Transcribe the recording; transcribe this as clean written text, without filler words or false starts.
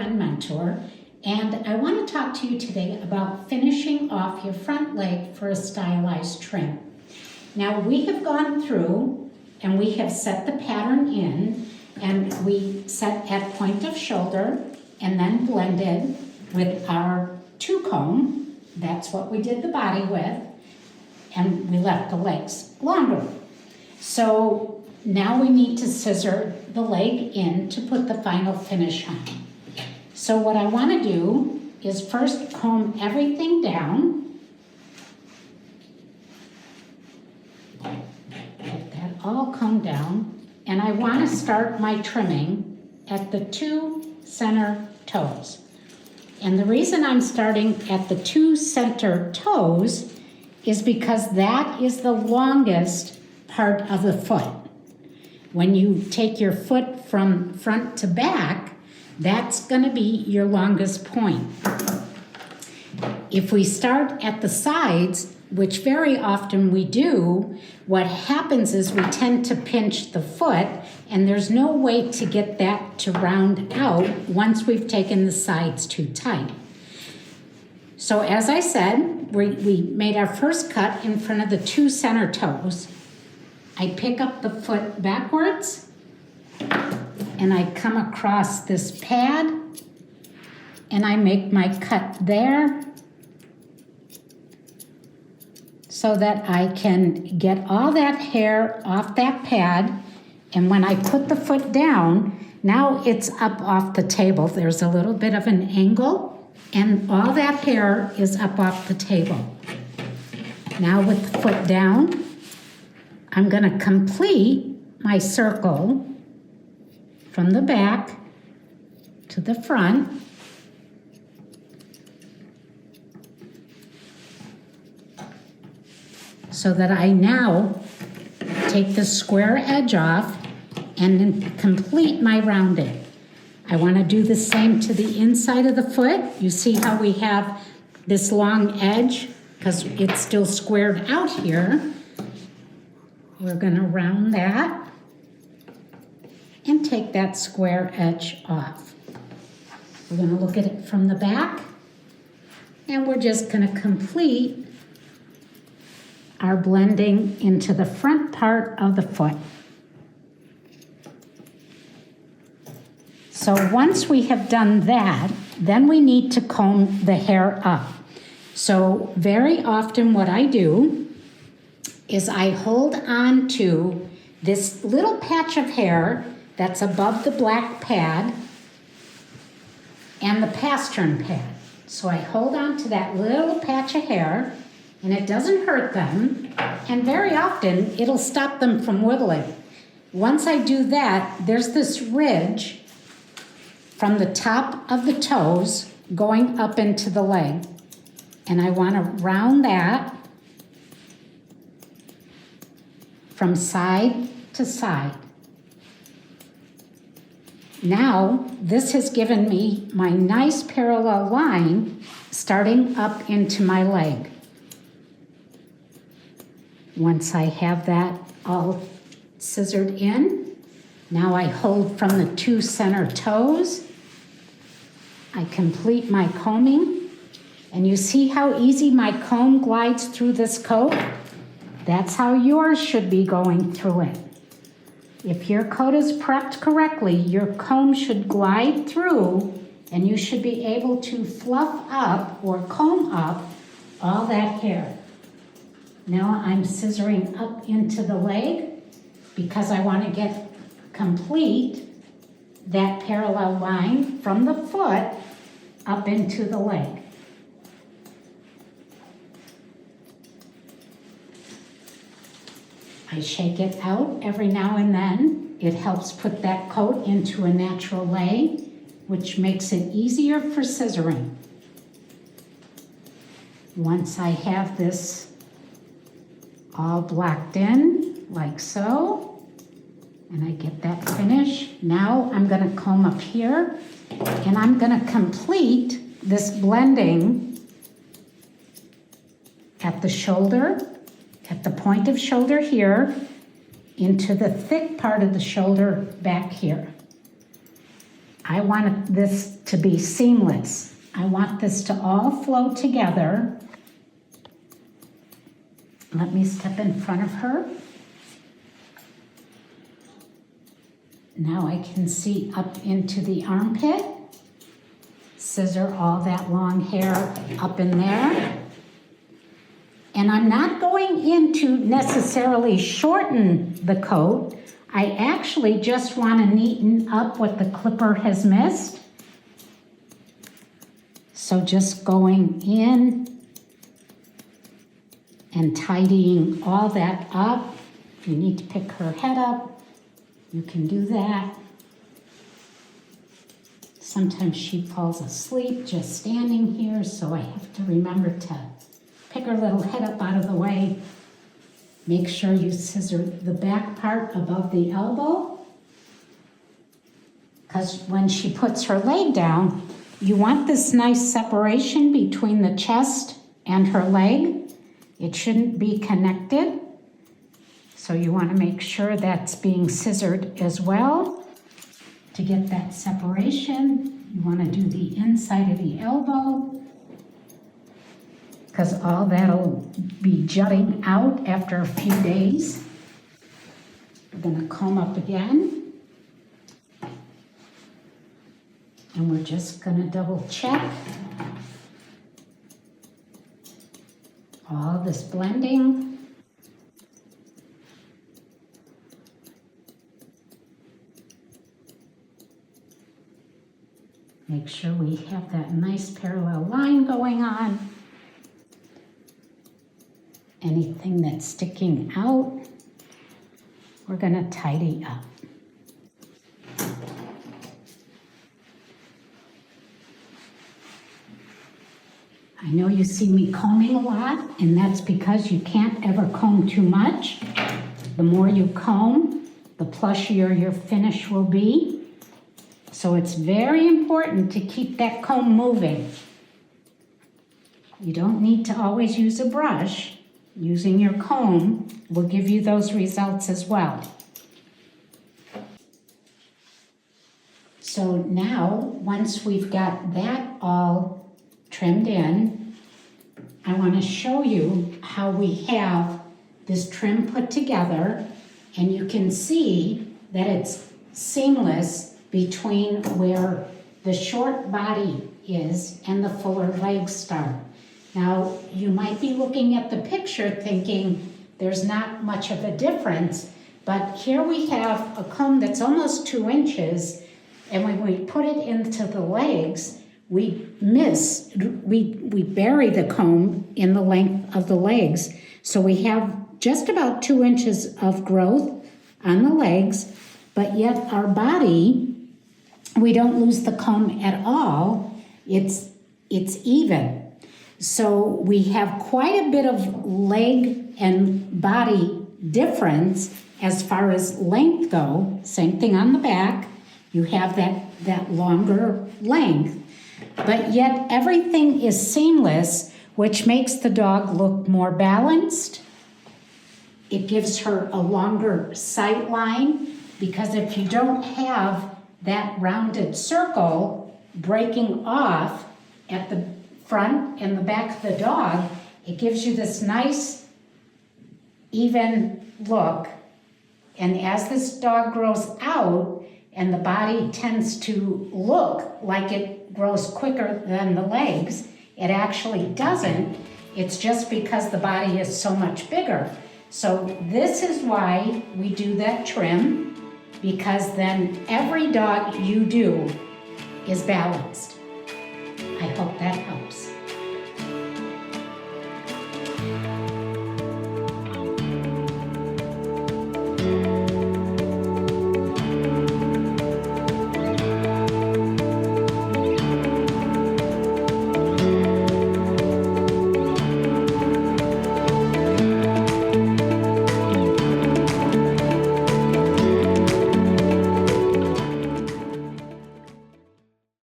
Suesan Mentor, and I want to talk to you today about finishing off your front leg for a stylized trim. Now we have gone through and we have set the pattern in, and we set at point of shoulder and then blended with our 2-comb. That's what we did the body with, and we left the legs longer. So now we need to scissor the leg in to put the final finish on. So what I want to do is first comb everything down. Get that all combed down. And I want to start my trimming at the 2 center toes. And the reason I'm starting at the 2 center toes is because that is the longest part of the foot. When you take your foot from front to back, that's going to be your longest point. If we start at the sides, which very often we do, what happens is we tend to pinch the foot, and there's no way to get that to round out once we've taken the sides too tight. So as I said, we made our first cut in front of the 2 center toes. I pick up the foot backwards, and I come across this pad, and I make my cut there so that I can get all that hair off that pad. And when I put the foot down, now it's up off the table. There's a little bit of an angle, and all that hair is up off the table. Now with the foot down, I'm going to complete my circle from the back to the front. So that I now take the square edge off and then complete my rounding. I want to do the same to the inside of the foot. You see how we have this long edge because it's still squared out here. We're going to round that and take that square edge off. We're going to look at it from the back, and we're just going to complete our blending into the front part of the foot. So once we have done that, then we need to comb the hair up. So very often what I do is I hold on to this little patch of hair that's above the black pad and the pastern pad. So I hold on to that little patch of hair, and it doesn't hurt them, and very often it'll stop them from wiggling. Once I do that, there's this ridge from the top of the toes going up into the leg, and I want to round that from side to side. Now, this has given me my nice parallel line starting up into my leg. Once I have that all scissored in, now I hold from the 2 center toes. I complete my combing, and you see how easy my comb glides through this coat? That's how yours should be going through it. If your coat is prepped correctly, your comb should glide through, and you should be able to fluff up or comb up all that hair. Now I'm scissoring up into the leg because I want to get complete that parallel line from the foot up into the leg. I shake it out every now and then. It helps put that coat into a natural lay, which makes it easier for scissoring. Once I have this all blacked in, like so, and I get that finish, now I'm going to comb up here, and I'm going to complete this blending at the shoulder, at the point of shoulder here, into the thick part of the shoulder back here. I want this to be seamless. I want this to all flow together. Let me step in front of her. Now I can see up into the armpit. Scissor all that long hair up in there. And I'm not going in to necessarily shorten the coat. I actually just want to neaten up what the clipper has missed. So just going in and tidying all that up. If you need to pick her head up, you can do that. Sometimes she falls asleep just standing here, so I have to remember to pick her little head up out of the way. Make sure you scissor the back part above the elbow, because when she puts her leg down, you want this nice separation between the chest and her leg. It shouldn't be connected, so you want to make sure that's being scissored as well. To get that separation, you want to do the inside of the elbow, because all that'll be jutting out after a few days. We're going to comb up again. And we're just going to double check all this blending. Make sure we have that nice parallel line going on. Anything that's sticking out, we're going to tidy up. I know you see me combing a lot, and that's because you can't ever comb too much. The more you comb, the plushier your finish will be. So it's very important to keep that comb moving. You don't need to always use a brush. Using your comb will give you those results as well. So now, once we've got that all trimmed in, I want to show you how we have this trim put together, and you can see that it's seamless between where the short body is and the fuller legs start. Now, you might be looking at the picture thinking there's not much of a difference, but here we have a comb that's almost 2 inches, and when we put it into the legs, we bury the comb in the length of the legs. So we have just about 2 inches of growth on the legs, but yet our body, we don't lose the comb at all. It's even. So we have quite a bit of leg and body difference as far as length go. Same thing on the back. You have that longer length, but yet everything is seamless, which makes the dog look more balanced. It gives her a longer sight line, because if you don't have that rounded circle breaking off at the front and the back of the dog, it gives you this nice even look. And as this dog grows out and the body tends to look like it grows quicker than the legs, it actually doesn't. It's just because the body is so much bigger. So this is why we do that trim, because then every dog you do is balanced. I hope that